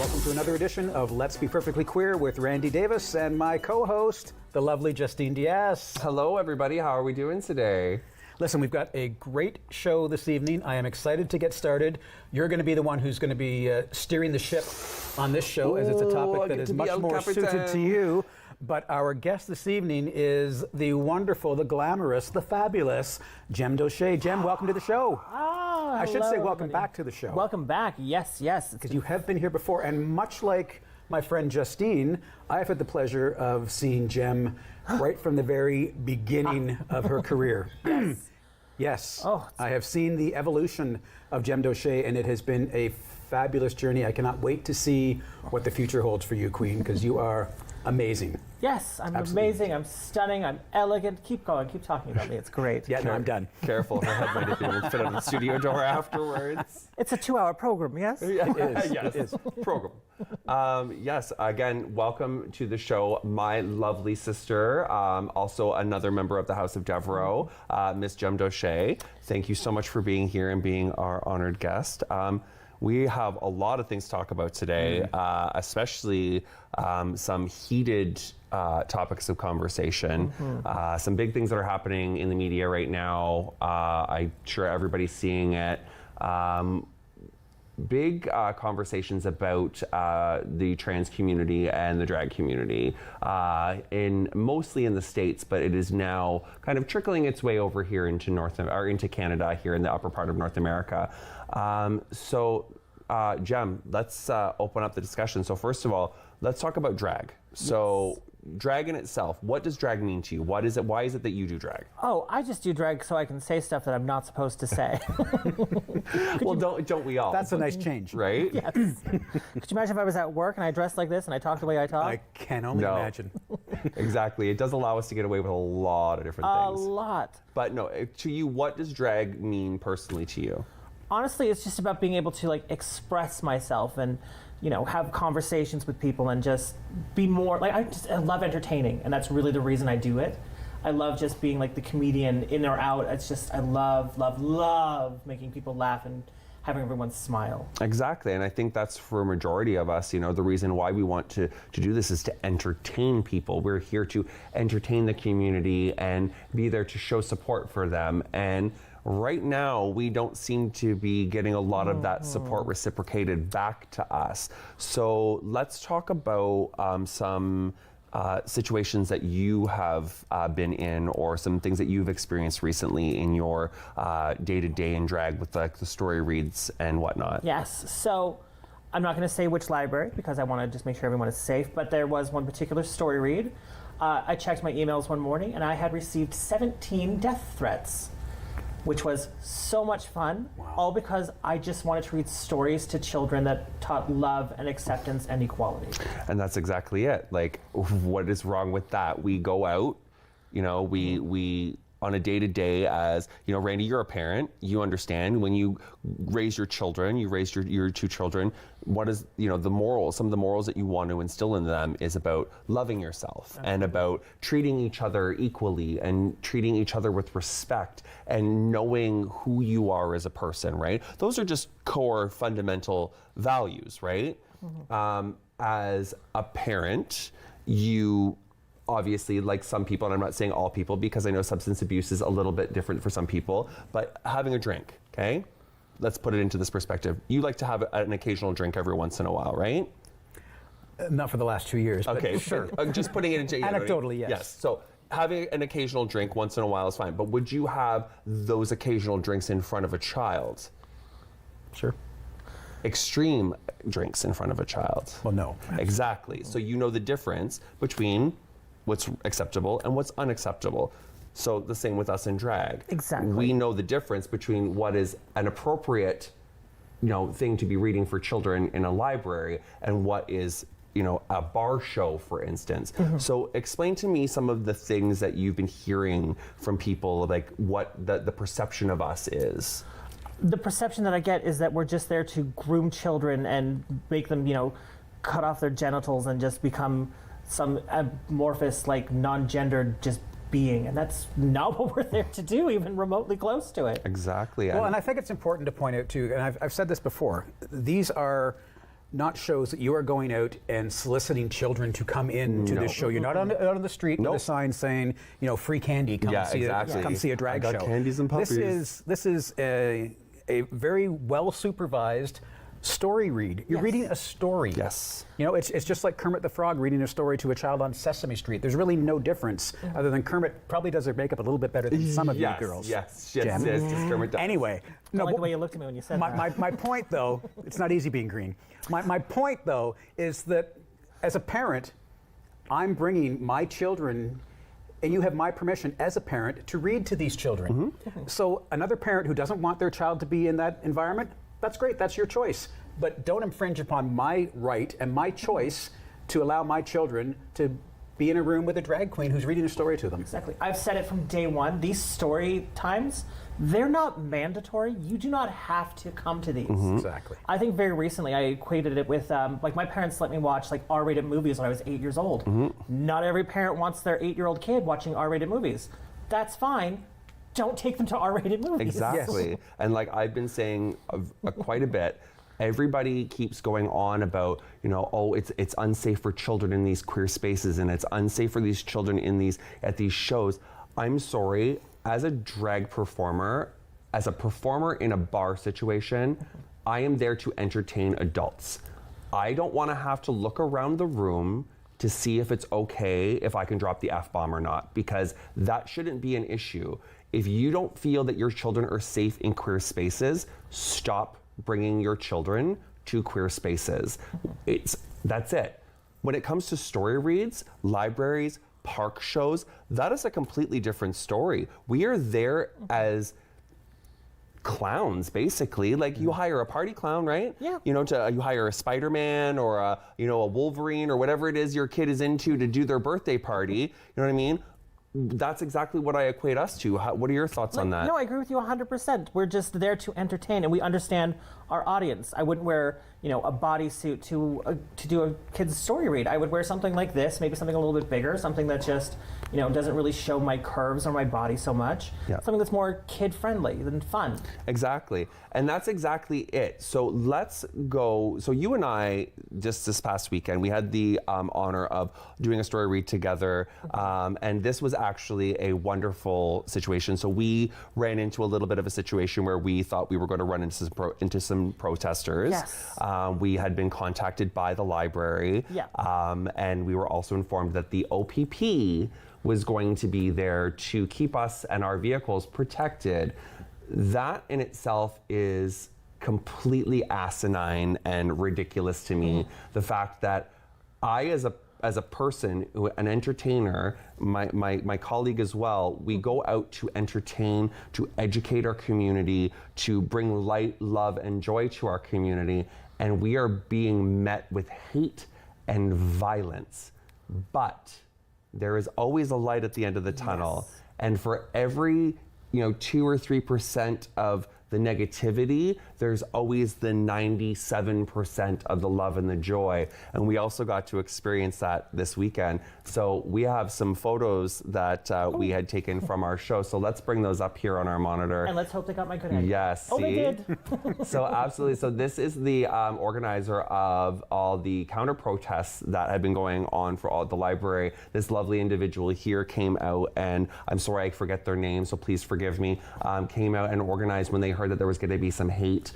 Welcome to another edition of Let's Be Perfectly Queer with Randy Davis and my co-host, the lovely Justine Diaz. Hello, everybody. How are we doing today? Listen, we've got a great show this evening. I am excited to get started. You're going to be the one who's going to be steering the ship on this show, as it's a topic that is much more suited to you. But our guest this evening is the wonderful, the glamorous, the fabulous Jemm Doshay. Jemm, welcome to the show. I should say welcome back to the show. Welcome back. Yes, yes. Because you have been here before, and much like my friend Justine, I've had the pleasure of seeing Jemm right from the very beginning of her career. Yes. Yes. Oh, I have seen the evolution of Jemm Doshay, and it has been a fabulous journey. I cannot wait to see what the future holds for you, Queen, because you are amazing. Yes, I'm Absolutely. amazing, I'm stunning, I'm elegant. Keep going, keep talking about me, it's great. Yeah, no, I'm done. Careful, her head might have been fit on the studio door afterwards. It's a 2-hour program, yes? It is. Yes, It is. program. Yes, again, welcome to the show, my lovely sister, also another member of the House of Devereaux, Miss Jemm Doshay. Thank you so much for being here and being our honored guest. We have a lot of things to talk about today, especially some heated topics of conversation. Some big things that are happening in the media right now. I'm sure everybody's seeing it. Big conversations about the trans community and the drag community, mostly in the States, but it is now kind of trickling its way over here into into Canada, here in the upper part of North America. Jemm, let's open up the discussion. So first of all, let's talk about drag. So drag in itself, what does drag mean to you? What is it? Why is it that you do drag? Oh, I just do drag so I can say stuff that I'm not supposed to say. Well, don't we all? That's a nice change. Right? Yes. Could you imagine if I was at work and I dressed like this and I talked the way I talk? I can only imagine. Exactly. It does allow us to get away with a lot of different things. A lot. But no, to you, what does drag mean personally to you? Honestly, it's just about being able to express myself and, have conversations with people and just be more I love entertaining, and that's really the reason I do it. I love just being the comedian in or out. It's just I love making people laugh and having everyone smile. Exactly, and I think that's for a majority of us, the reason why we want to do this is to entertain people. We're here to entertain the community and be there to show support for them. And right now, we don't seem to be getting a lot of that support reciprocated back to us. So let's talk about some situations that you have been in, or some things that you've experienced recently in your day-to-day in drag with the story reads and whatnot. Yes, so I'm not going to say which library because I want to just make sure everyone is safe, but there was one particular story read. I checked my emails one morning and I had received 17 death threats, which was so much fun. Wow. All because I just wanted to read stories to children that taught love and acceptance and equality. And that's exactly it. What is wrong with that? We go out, we on a day-to-day as, Randy, you're a parent, you understand when you raise your children, you raise your two children, what is, the morals, some of the morals that you want to instill in them is about loving yourself. Absolutely. And about treating each other equally and treating each other with respect and knowing who you are as a person, right? Those are just core fundamental values, right? As a parent, you obviously, like some people, and I'm not saying all people because I know substance abuse is a little bit different for some people, but having a drink, okay? Let's put it into this perspective. You like to have an occasional drink every once in a while, right? Not for the last 2 years, but okay, sure. Just putting it into... Anecdotally, yes. Yes, so having an occasional drink once in a while is fine, but would you have those occasional drinks in front of a child? Sure. Extreme drinks in front of a child? Well, no. Exactly. So you know the difference between what's acceptable and what's unacceptable. So the same with us in drag. Exactly. We know the difference between what is an appropriate, thing to be reading for children in a library and what is, a bar show, for instance. So explain to me some of the things that you've been hearing from people, what the perception of us is. The perception that I get is that we're just there to groom children and make them, cut off their genitals and just become some amorphous, non-gendered just being, and that's not what we're there to do, even remotely close to it. Exactly. Well, and I think it's important to point out too, and I've said this before, these are not shows that you are going out and soliciting children to come in to this show. You're not out on the street with a sign saying, free candy, come see a drag show. I got candies and puppies. This is a very well supervised story read. You're reading a story. Yes. It's just like Kermit the Frog reading a story to a child on Sesame Street. There's really no difference other than Kermit probably does their makeup a little bit better than some of you girls. Yes, Jemm. Kermit does. Anyway. I like the way you looked at me when you said that. My point, though, it's not easy being green. My point, though, is that as a parent, I'm bringing my children, and you have my permission as a parent to read to these children. So another parent who doesn't want their child to be in that environment, that's great, that's your choice. But don't infringe upon my right and my choice to allow my children to be in a room with a drag queen who's reading a story to them. Exactly. I've said it from day one. These story times, they're not mandatory. You do not have to come to these. Exactly. I think very recently I equated it with, my parents let me watch R-rated movies when I was 8 years old. Not every parent wants their 8-year-old kid watching R-rated movies. That's fine. Don't take them to R-rated movies. Exactly. Yes. And I've been saying quite a bit, everybody keeps going on about, it's unsafe for children in these queer spaces and it's unsafe for these children at these shows. I'm sorry, as a drag performer, as a performer in a bar situation, I am there to entertain adults. I don't want to have to look around the room to see if it's okay if I can drop the F-bomb or not, because that shouldn't be an issue. If you don't feel that your children are safe in queer spaces, stop bringing your children to queer spaces. That's it. When it comes to story reads, libraries, park shows, that is a completely different story. We are there as clowns, basically. You hire a party clown, right? Yeah. You hire a Spider-Man or a Wolverine or whatever it is your kid is into to do their birthday party. You know what I mean? That's exactly what I equate us to. What are your thoughts on that? No, I agree with you 100%. We're just there to entertain, and we understand our audience. I wouldn't wear, a bodysuit to do a kid's story read. I would wear something like this, maybe something a little bit bigger, something that just, doesn't really show my curves or my body so much. Yeah. Something that's more kid-friendly and fun. Exactly. And that's exactly it. So let's go. So you and I, just this past weekend, we had the honor of doing a story read together. And this was actually a wonderful situation. So we ran into a little bit of a situation where we thought we were going to run into some protesters. Yes. We had been contacted by the library. Yeah. And we were also informed that the OPP was going to be there to keep us and our vehicles protected. That in itself is completely asinine and ridiculous to me. The fact that I, as a person, an entertainer, my colleague as well, we go out to entertain, to educate our community, to bring light, love, and joy to our community, and we are being met with hate and violence. But there is always a light at the end of the tunnel. Yes. And for every 2 or 3% of the negativity, there's always the 97% of the love and the joy. And we also got to experience that this weekend. So we have some photos that we had taken from our show. So let's bring those up here on our monitor. And let's hope they got my good egg. Yes. Oh, see? they did. So absolutely. So this is the organizer of all the counter protests that have been going on for all the library. This lovely individual here came out, and I'm sorry I forget their name, so please forgive me, came out and organized when they heard that there was going to be some hate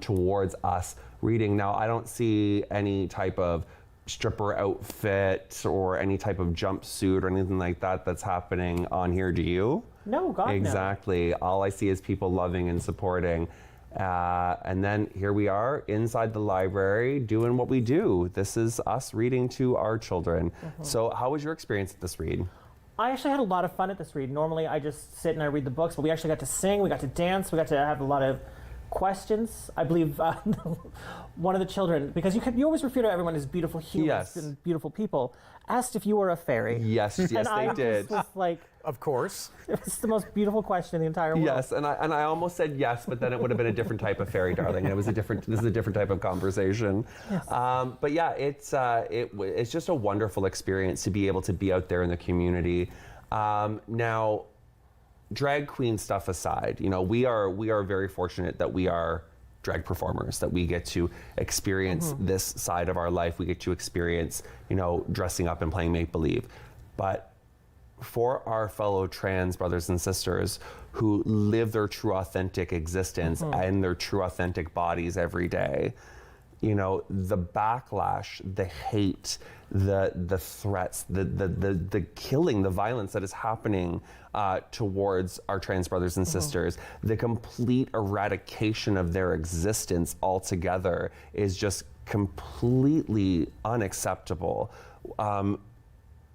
towards us reading. Now, I don't see any type of stripper outfit or any type of jumpsuit or anything like that that's happening on here. Do you? No, God, no. Exactly. All I see is people loving and supporting. And then here we are inside the library doing what we do. This is us reading to our children. So how was your experience at this read? I actually had a lot of fun at this read. Normally I just sit and I read the books, but we actually got to sing, we got to dance, we got to have a lot of questions. I believe one of the children, because you always refer to everyone as beautiful humans and beautiful people, asked if you were a fairy. Yes, yes, and they did. Just was like, of course. It was the most beautiful question in the entire world. Yes, and I almost said yes, but then it would have been a different type of fairy, darling. This is a different type of conversation. Yes. But yeah, it's just a wonderful experience to be able to be out there in the community. Now, drag queen stuff aside, we are very fortunate that we are drag performers, that we get to experience this side of our life. We get to experience, you know, dressing up and playing make-believe. But for our fellow trans brothers and sisters who live their true authentic existence and their true authentic bodies every day, you know, the backlash, the hate, the threats, the killing, the violence that is happening towards our trans brothers and sisters, the complete eradication of their existence altogether is just completely unacceptable.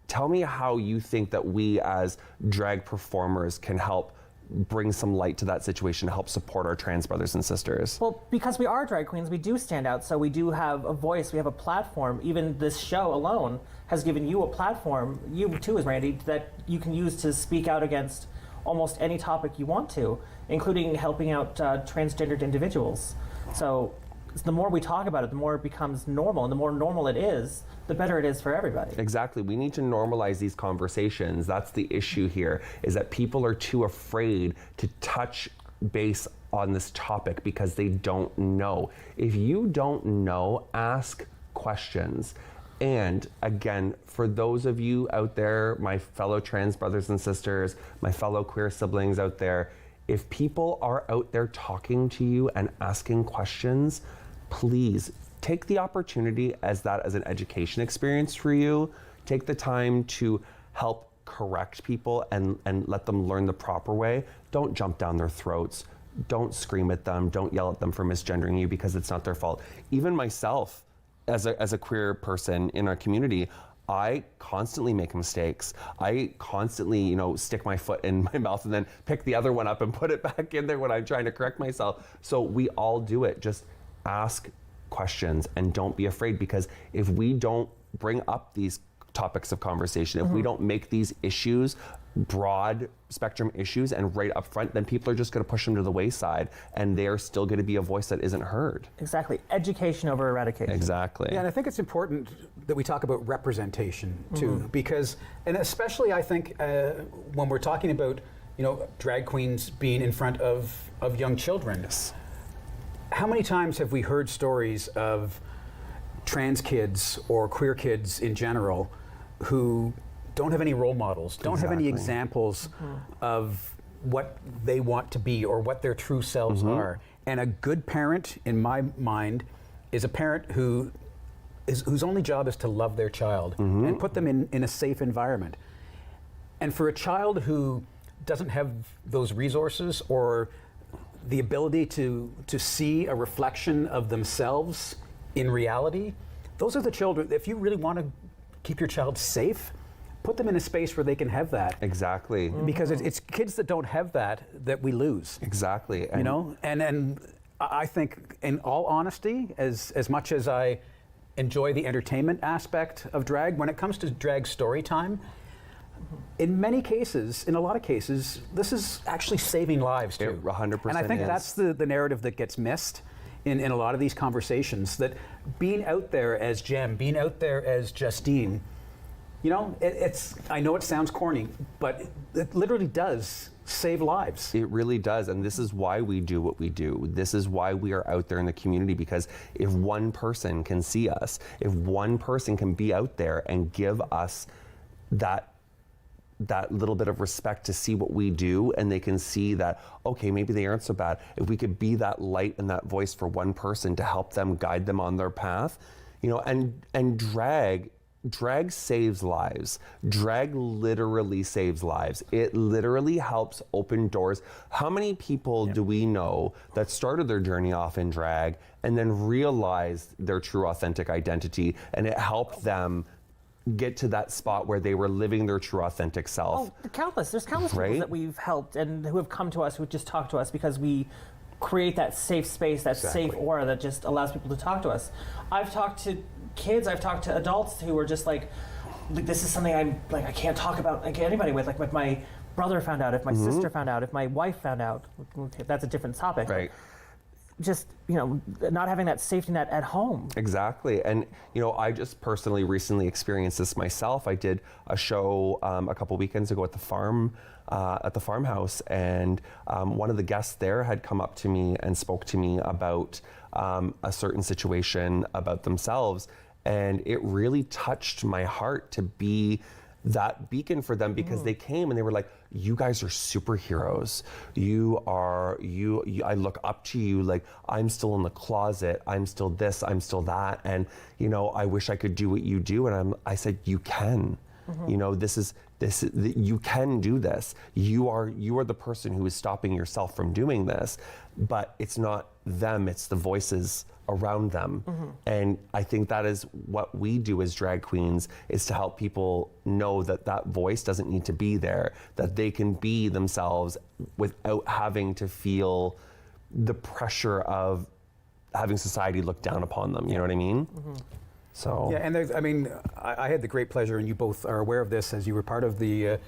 Tell me how you think that we as drag performers can help bring some light to that situation to help support our trans brothers and sisters. Well, because we are drag queens, we do stand out, so we do have a voice, we have a platform. Even this show alone has given you a platform, you too, as Randy, that you can use to speak out against almost any topic you want to, including helping out transgendered individuals. So the more we talk about it, the more it becomes normal, and the more normal it is, the better it is for everybody. Exactly. We need to normalize these conversations. That's the issue here, is that people are too afraid to touch base on this topic because they don't know. If you don't know, ask questions. And again, for those of you out there, my fellow trans brothers and sisters, my fellow queer siblings out there, if people are out there talking to you and asking questions, please take the opportunity as an education experience for you. Take the time to help correct people and let them learn the proper way. Don't jump down their throats. Don't scream at them. Don't yell at them for misgendering you because it's not their fault. Even myself, as a queer person in our community, I constantly make mistakes. I constantly, you know, stick my foot in my mouth and then pick the other one up and put it back in there when I'm trying to correct myself. So we all do it. Just ask questions and don't be afraid, because if we don't bring up these topics of conversation, if we don't make these issues broad spectrum issues and right up front, then people are just going to push them to the wayside, and they're still going to be a voice that isn't heard. Exactly. Education over eradication. Exactly. Yeah, and I think it's important that we talk about representation too, because, and especially I think when we're talking about, you know, drag queens being in front of young children. Yes. How many times have we heard stories of trans kids or queer kids in general who don't have any role models, don't have any examples of what they want to be or what their true selves are? And a good parent, in my mind, is a parent whose only job is to love their child and put them in a safe environment. And for a child who doesn't have those resources or the ability to see a reflection of themselves in reality, those are the children. If you really want to keep your child safe, put them in a space where they can have that. Exactly. Because it's kids that don't have that we lose. Exactly. You know, and I think, in all honesty, as much as I enjoy the entertainment aspect of drag, when it comes to drag story time, in a lot of cases, this is actually saving lives too. It 100% And I think is. that's the narrative that gets missed in a lot of these conversations, that being out there as Jemm, being out there as Justine, you know, I know it sounds corny, but it literally does save lives. It really does, and this is why we do what we do. This is why we are out there in the community, because if one person can see us, if one person can be out there and give us that little bit of respect to see what we do, and they can see that, okay, maybe they aren't so bad. If we could be that light and that voice for one person to help them, guide them on their path, you know, and drag saves lives. Drag literally saves lives. It literally helps open doors. How many people do we know that started their journey off in drag and then realized their true authentic identity, and it helped them get to that spot where they were living their true authentic self? There's countless people that we've helped and who have come to us, who just talk to us because we create that safe space, that safe aura that just allows people to talk to us. I've talked to kids, I've talked to adults who are just like, this is something I can't talk about anybody with. Like, if my brother found out, if my sister found out, if my wife found out, that's a different topic. Right. Just, you know, not having that safety net at home. Exactly. And, you know, I just personally recently experienced this myself. I did a show a couple weekends ago at the farm at the farmhouse, and one of the guests there had come up to me and spoke to me about a certain situation about themselves, and it really touched my heart to be that beacon for them, because they came and they were like, you guys are superheroes. I look up to you. Like, I'm still in the closet. I'm still this, I'm still that. And, I wish I could do what you do. And I said, you can. You can do this. You are the person who is stopping yourself from doing this, but it's not them, it's the voices around them. And I think that is what we do as drag queens, is to help people know that that voice doesn't need to be there, that they can be themselves without having to feel the pressure of having society look down upon them. You know what I mean? So yeah, and I had the great pleasure, and you both are aware of this, as you were part of the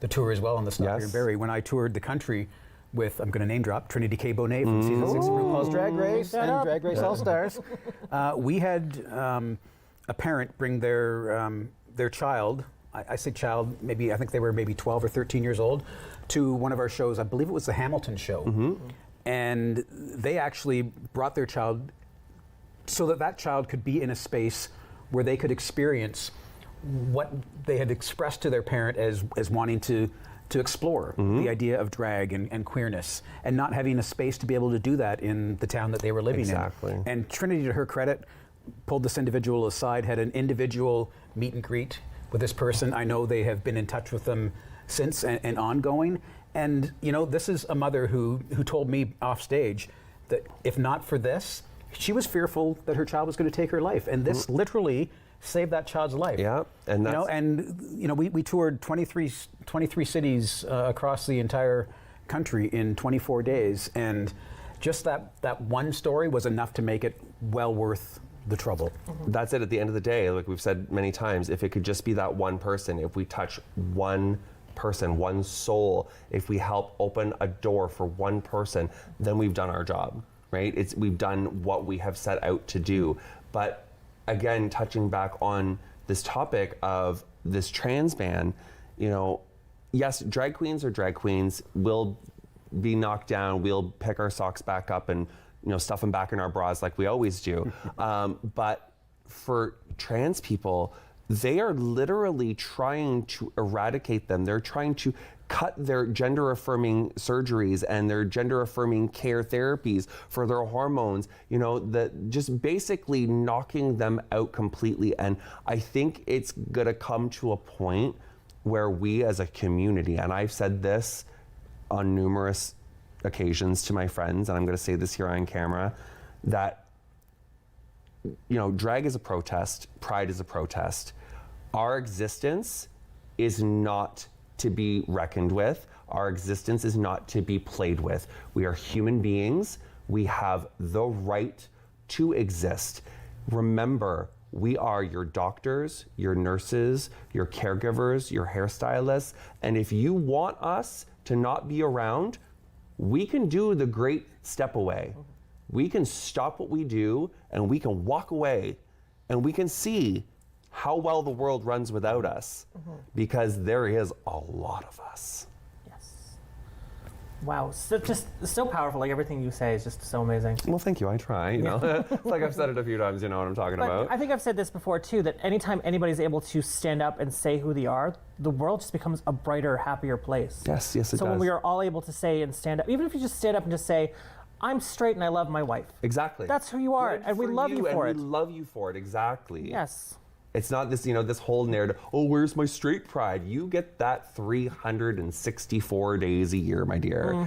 tour as well on the Stop Here and Bury, when I toured the country with, I'm going to name drop, Trinity K. Bonet from season 6 of RuPaul's Drag Race and Drag Race All Stars. We had a parent bring their child, I say child, I think they were maybe 12 or 13 years old, to one of our shows. I believe it was the Hamilton show. And they actually brought their child so that child could be in a space where they could experience what they had expressed to their parent as wanting to explore the idea of drag and queerness, and not having a space to be able to do that in the town that they were living in. And Trinity, to her credit, pulled this individual aside, had an individual meet and greet with this person. I know they have been in touch with them since and ongoing. And this is a mother who told me off stage that if not for this, she was fearful that her child was going to take her life. And this literally saved that child's life. Yeah, and that's, we toured 23 cities across the entire country in 24 days, and just that one story was enough to make it well worth the trouble. That's it. At the end of the day, like we've said many times, if it could just be that one person, if we touch one person, one soul, if we help open a door for one person, then we've done our job, right? We've done what we have set out to do. But again, touching back on this topic of this trans ban, yes, drag queens are drag queens. We'll be knocked down. We'll pick our socks back up and stuff them back in our bras like we always do. But for trans people, they are literally trying to eradicate them. They're trying to cut their gender-affirming surgeries and their gender-affirming care therapies for their hormones, just basically knocking them out completely. And I think it's gonna come to a point where we as a community, and I've said this on numerous occasions to my friends, and I'm gonna say this here on camera, that drag is a protest, pride is a protest. Our existence is not to be reckoned with. Our existence is not to be played with. We are human beings. We have the right to exist. Remember, we are your doctors, your nurses, your caregivers, your hairstylists, and if you want us to not be around, we can do the great step away. We can stop what we do and we can walk away and we can see how well the world runs without us, because there is a lot of us. Yes. Wow, so powerful. Like everything you say is just so amazing. Well, thank you. I try. It's like I've said it a few times. You know what I'm talking about. I think I've said this before too. That anytime anybody's able to stand up and say who they are, the world just becomes a brighter, happier place. Yes, it does. So when we are all able to say and stand up, even if you just stand up and just say, I'm straight and I love my wife. Exactly. That's who you are, and we love you for it. And we love you for it. Exactly. Yes. It's not this, this whole narrative, oh, where's my straight pride? You get that 364 days a year, my dear.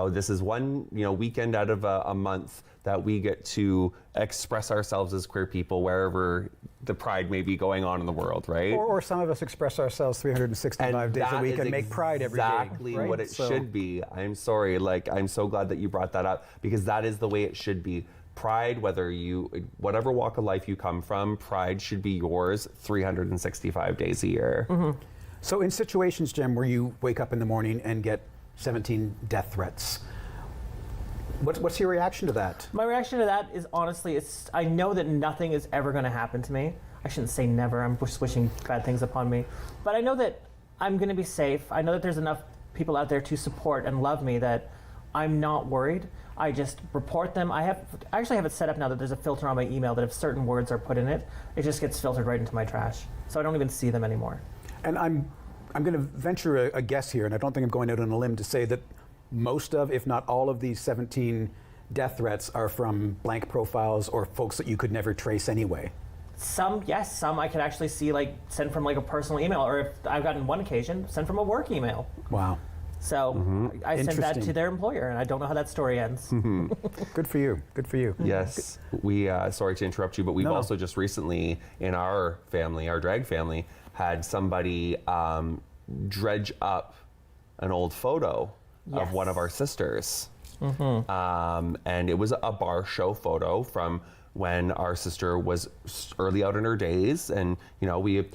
This is one, weekend out of a month that we get to express ourselves as queer people wherever the pride may be going on in the world, right? Or some of us express ourselves 365 days a week and make pride every day. Exactly what it should be. I'm sorry, I'm so glad that you brought that up, because that is the way it should be. Pride, whatever walk of life you come from, pride should be yours 365 days a year. So in situations, Jemm, where you wake up in the morning and get 17 death threats, what's your reaction to that? My reaction to that is, honestly, I know that nothing is ever going to happen to me. I shouldn't say never. I'm just wishing bad things upon me. But I know that I'm going to be safe. I know that there's enough people out there to support and love me that I'm not worried. I just report them. I actually have it set up now that there's a filter on my email that if certain words are put in it, it just gets filtered right into my trash. So I don't even see them anymore. And I'm going to venture a guess here, and I don't think I'm going out on a limb to say that most of, if not all of these 17 death threats are from blank profiles or folks that you could never trace anyway. Some, yes. Some I could actually see, like, send from like a personal email, or if I've gotten one occasion, send from a work email. Wow. So I sent that to their employer, and I don't know how that story ends. Good for you. Good for you. Yes. We, sorry to interrupt you, but we've also just recently, in our family, our drag family, had somebody dredge up an old photo of one of our sisters. And it was a bar show photo from when our sister was early out in her days. And, you know, we,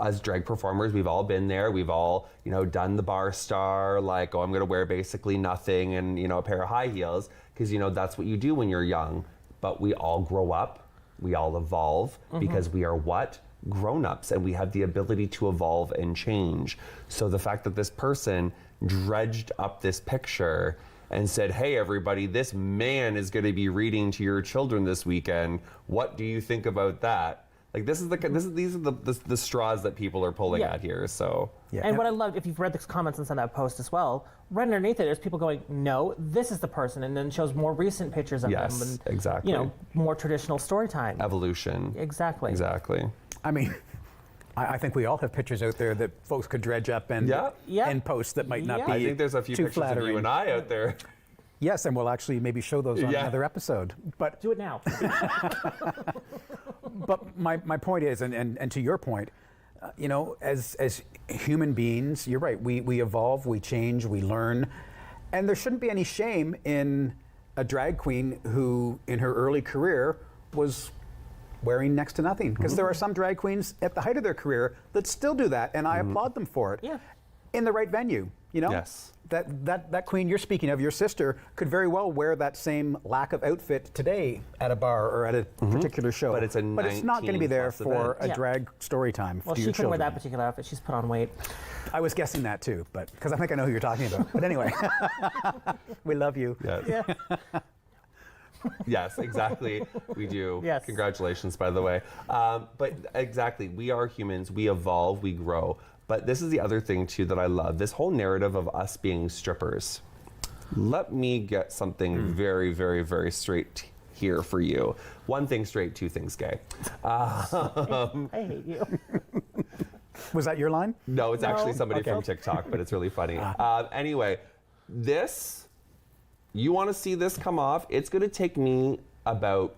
as drag performers, we've all been there. We've all, you know, done the bar star, like, oh, I'm going to wear basically nothing and, you know, a pair of high heels, because, you know, that's what you do when you're young. But we all grow up, we all evolve, because we are what? Grown-ups, and we have the ability to evolve and change. So the fact that this person dredged up this picture and said, hey, everybody, this man is going to be reading to your children this weekend. What do you think about that? Like, these are the straws that people are pulling at here. So and what I loved, if you've read the comments and sent that post as well, right underneath it, there's people going, no, this is the person, and then shows more recent pictures of them. And, exactly. You know, more traditional story time. Evolution. Exactly. Exactly. I mean, I think we all have pictures out there that folks could dredge up and post that might not be. I think there's a few too pictures flattering. of you and I out there. Yes, and we'll actually maybe show those on another episode. But do it now. But my point is, and to your point, you know, as human beings, you're right. We evolve, we change, we learn, and there shouldn't be any shame in a drag queen who, in her early career, was wearing next to nothing. Because there are some drag queens at the height of their career that still do that, and I applaud them for it. Yeah. In the right venue, you know. Yes. That queen you're speaking of, your sister, could very well wear that same lack of outfit today at a bar or at a particular show. But it's not going to be there for a event. drag story time. Well, she couldn't wear that particular outfit. She's put on weight. I was guessing that too, but because I think I know who you're talking about. But anyway, we love you. Yes. Yeah. Yes, exactly. We do. Yes. Congratulations, by the way. But exactly, we are humans. We evolve. We grow. But this is the other thing, too, that I love. This whole narrative of us being strippers. Let me get something very, very, very straight here for you. One thing straight, two things gay. I hate you. Was that your line? No, it's actually somebody from TikTok, but it's really funny. Anyway, this, you want to see this come off, it's going to take me about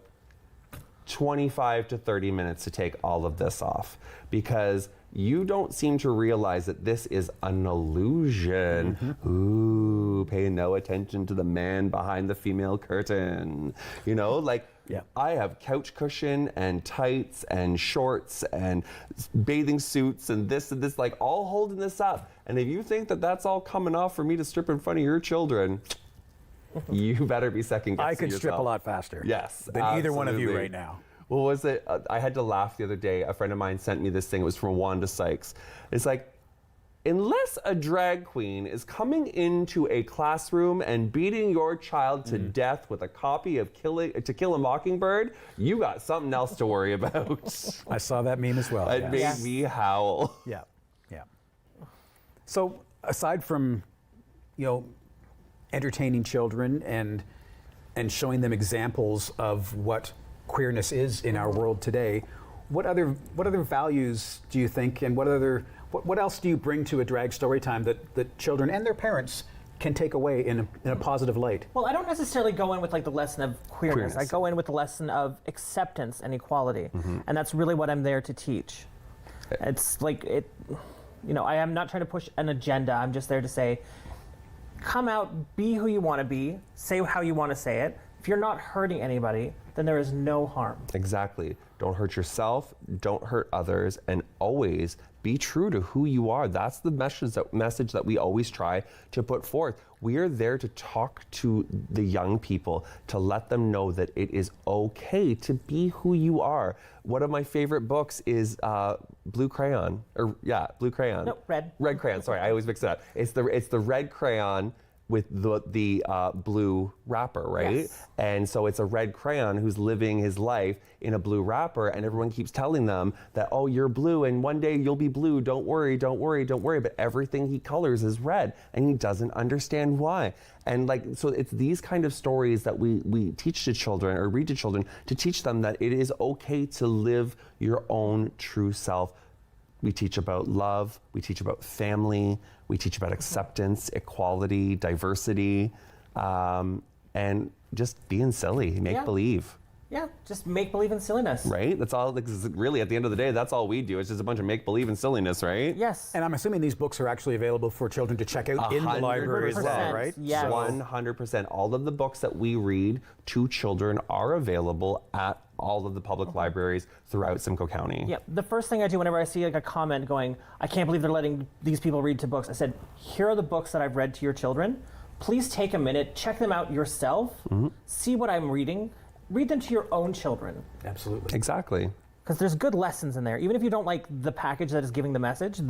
25 to 30 minutes to take all of this off, because you don't seem to realize that this is an illusion. Ooh, pay no attention to the man behind the female curtain. You know, like, I have couch cushion and tights and shorts and bathing suits and this, like, all holding this up. And if you think that that's all coming off for me to strip in front of your children, you better be second guessing I could yourself. strip a lot faster. Yes, than either one of you absolutely. right now. What was it? I had to laugh the other day. A friend of mine sent me this thing. It was from Wanda Sykes. It's like, unless a drag queen is coming into a classroom and beating your child to death with a copy of To Kill a Mockingbird, you got something else to worry about. I saw that meme as well. It made me howl. Yeah. So aside from, you know, entertaining children and showing them examples of what queerness is in our world today, what other values do you think, and what else do you bring to a drag story time that children and their parents can take away in a positive light? Well, I don't necessarily go in with like the lesson of queerness. I go in with the lesson of acceptance and equality, and that's really what I'm there to teach. It's like it, you know, I am not trying to push an agenda. I'm just there to say, come out, be who you want to be, say how you want to say it. if you're not hurting anybody, then there is no harm. Exactly. Don't hurt yourself, don't hurt others, and always be true to who you are. That's the message that we always try to put forth. We are there to talk to the young people, to let them know that it is okay to be who you are. One of my favorite books is Blue Crayon, Blue Crayon. No, Red. Red Crayon, sorry, I always mix it up. It's the red crayon with the blue wrapper, right? Yes. And so it's a red crayon who's living his life in a blue wrapper, and everyone keeps telling them that, oh, you're blue, and one day you'll be blue, don't worry, don't worry, don't worry, but everything he colors is red, and he doesn't understand why. And so it's these kind of stories that we teach to children, or read to children, to teach them that it is okay to live your own true self. We teach about love, we teach about family, we teach about acceptance, equality, diversity, and just being silly, make believe. Yeah, just make believe in silliness. Right? That's all, really, at the end of the day, that's all we do. It's just a bunch of make believe and silliness, right? Yes. And I'm assuming these books are actually available for children to check out in the library as well, right? Yes. 100%. All of the books that we read to children are available at all of the public libraries throughout Simcoe County. Yeah, the first thing I do whenever I see like a comment going, I can't believe they're letting these people read to books, I said, here are the books that I've read to your children. Please take a minute, check them out yourself, see what I'm reading, read them to your own children. Absolutely. Exactly. Because there's good lessons in there. Even if you don't like the package that is giving the message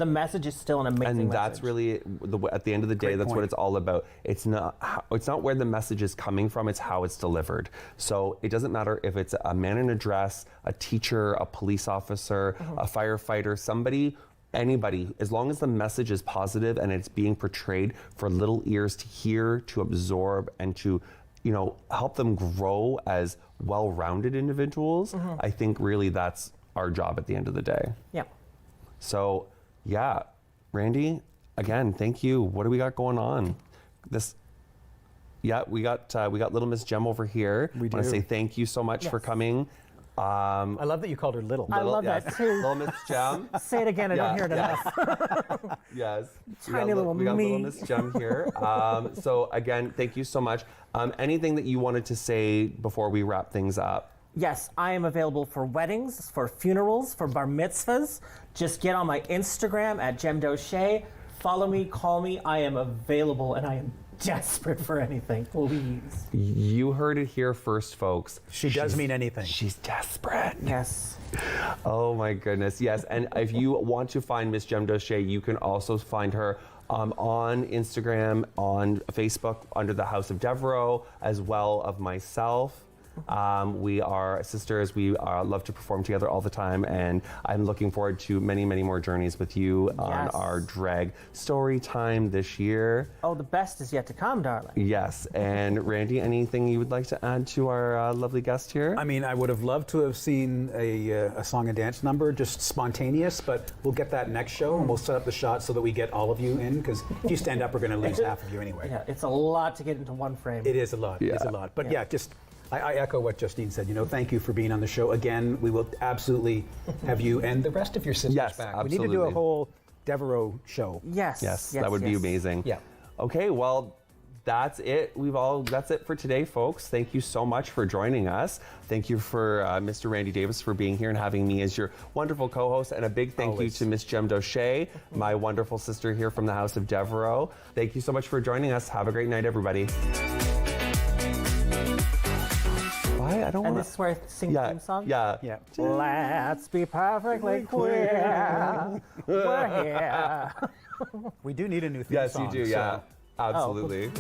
is still an amazing And that's message. really, at the end of the day, Great that's point. what it's all about. It's not where the message is coming from, it's how it's delivered. So it doesn't matter if it's a man in a dress, a teacher, a police officer, a firefighter, somebody, anybody, as long as the message is positive and it's being portrayed for little ears to hear, to absorb, and to help them grow as well-rounded individuals, I think really that's our job at the end of the day. Yeah. So, yeah, Randy, again, thank you. What do we got going on? We got little Miss Jemm over here. We want to do. say thank you so much for coming. I love that you called her little. I love that too. Little Miss Jemm. Say it again, I don't hear it enough. Yes. Tiny little we got little me. Miss Jemm here. So again, thank you so much. Anything that you wanted to say before we wrap things up? Yes, I am available for weddings, for funerals, for bar mitzvahs. Just get on my Instagram at Jemm Doshay. Follow me, call me. I am available and I am desperate for anything, please. You heard it here first, folks. She does mean anything. She's desperate. Yes. Oh my goodness, yes. And if you want to find Miss Jemm Doshay, you can also find her on Instagram, on Facebook, under the House of Devereaux, as well of myself. We are sisters. We love to perform together all the time, and I'm looking forward to many, many more journeys with you on our drag story time this year. Oh, the best is yet to come, darling. Yes, and Randy, anything you would like to add to our lovely guest here? I mean, I would have loved to have seen a song and dance number, just spontaneous, but we'll get that next show, and we'll set up the shot so that we get all of you in, because if you stand up, we're going to lose half of you anyway. Yeah, it's a lot to get into one frame. It is a lot. It is a lot. But I echo what Justine said. Thank you for being on the show again. We will absolutely have you and the rest of your sisters back. Absolutely. We need to do a whole Devereaux show. Yes. That would be amazing. Yeah. Okay, well, that's it. That's it for today, folks. Thank you so much for joining us. Thank you for Mr. Randy Davis for being here and having me as your wonderful co-host. And a big thank you to Miss Jemm Doshay, my wonderful sister here from the House of Devereaux. Thank you so much for joining us. Have a great night, everybody. I don't And want this is where I sing the theme song? Yeah. Let's be perfectly queer. We're here. We do need a new theme song. Yes, you do. Yeah. so- Absolutely.